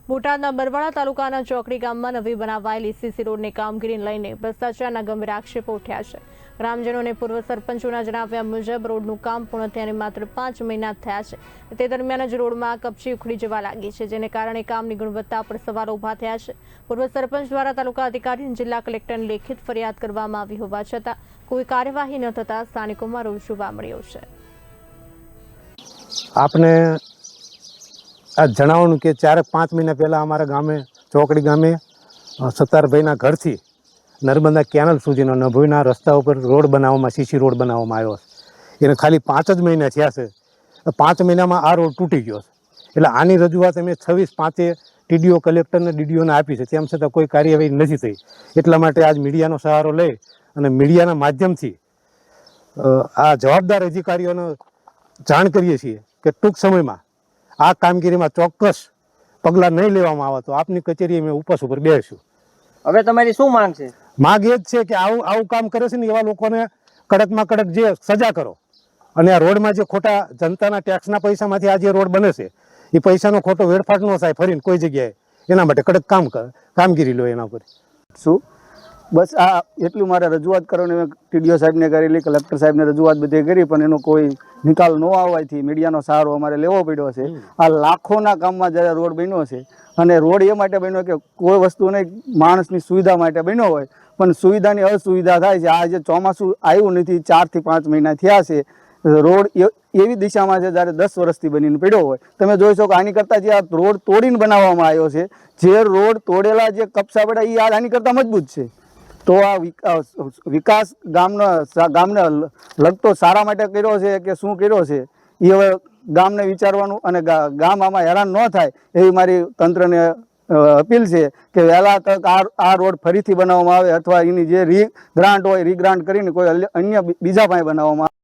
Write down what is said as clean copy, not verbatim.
બોટાદના બરવાળા તાલુકાના ચોકડી ગામમાં નવી બનાવાયેલી સીસી રોડની કામગીરીને લઈને ભ્રષ્ટાચારના ગંભીર આક્ષેપો ઉઠ્યા છે। ગ્રામજનોને પૂર્વ સરપંચોના જણાવ્યા મુજબ રોડનું કામ પૂર્ણ થયાને માત્ર 5 મહિના થયા છે। તે દરમિયાન જ રોડમાં કપચી ઉખડી જવા લાગી છે, જેને કારણે કામની ગુણવત્તા પર સવાલો ઉભા થયા છે। પૂર્વ સરપંચ દ્વારા તાલુકા અધિકારી અને જિલ્લા કલેક્ટરને લેખિત ફરિયાદ કરવામાં આવી હોવા છતાં કોઈ કાર્યવાહી ન થતા સ્થાનિકોમાં રોષ જોવા મળ્યો છે। आपने आ जणावવાનું કે 4-5 મહિના પહેલા અમારા ગામે ચોકડી ગામે સત્તારભાઈના ઘરથી નર્મદા કેનાલ સુધીનો નભોઈના રસ્તા ઉપર રોડ બનાવવામાં સીસી રોડ બનાવવામાં આવ્યો છે। એને ખાલી 5 જ મહિના થયા છે। 5 મહિનામાં આ રોડ તૂટી ગયો છે। એટલે આની રજૂઆત અમે 26/5 ટીડીઓ કલેક્ટરને ડીડીઓને આપી છે, તેમ છતાં કોઈ કાર્યવાહી નથી થઈ। એટલા માટે આજ મીડિયાનો સહારો લઈ અને મીડિયાના માધ્યમથી આ જવાબદાર અધિકારીઓને જાણ કરીએ છીએ કે ટૂંક સમયમાં આ કામગીરીમાં ચોક્કસ પગલાં નહીં લેવામાં આવે તો આપની કચેરીએ અમે ઉપવાસ ઉપર બેસીશું। હવે તમારી શું માંગ છે? માંગ એ જ છે કે આવું કામ કરે છે ને એવા લોકોને કડકમાં કડક જે સજા કરો, અને આ રોડમાં જે ખોટા જનતાના ટેક્સના પૈસામાંથી આ જે રોડ બને છે એ પૈસાનો ખોટો વેડફાટ ન થાય ફરીને કોઈ જગ્યાએ, એના માટે કડક કામગીરી લો એના ઉપર। શું બસ આ એટલું મારે રજૂઆત કરવાની મેં ટીડીઓ સાહેબને કરેલી, કલેક્ટર સાહેબને રજૂઆત બધી કરી, પણ એનો કોઈ નિકાલ ન આવવાથી મીડિયાનો સહારો અમારે લેવો પડ્યો છે। આ લાખોના કામમાં જ્યારે રોડ બન્યો છે, અને રોડ એ માટે બન્યો કે કોઈ વસ્તુ નહીં, માણસની સુવિધા માટે બન્યો હોય, પણ સુવિધાની અસુવિધા થાય છે। આ જે ચોમાસું આવ્યું નથી, 4 થી 5 મહિના થયા છે, રોડ એવી દિશામાં છે જ્યારે 10 વર્ષથી બનીને પડ્યો હોય। તમે જોઈ શકો આની કરતાં જે આ રોડ તોડીને બનાવવામાં આવ્યો છે, જે રોડ તોડેલા જે કપસા પડ્યા એ આની કરતાં મજબૂત છે। તો આ વિકાસ ગામને લગતો સારા માટે કર્યો છે કે શું કર્યો છે એ હવે ગામને વિચારવાનું, અને ગામ આમાં હેરાન ન થાય એવી મારી તંત્રને અપીલ છે કે વહેલા તક આ રોડ ફરીથી બનાવવામાં આવે, અથવા એની જે રીગ્રાન્ટ હોય રીગ્રાન્ટ કરીને કોઈ અન્ય બીજા પાસે બનાવવામાં આવે।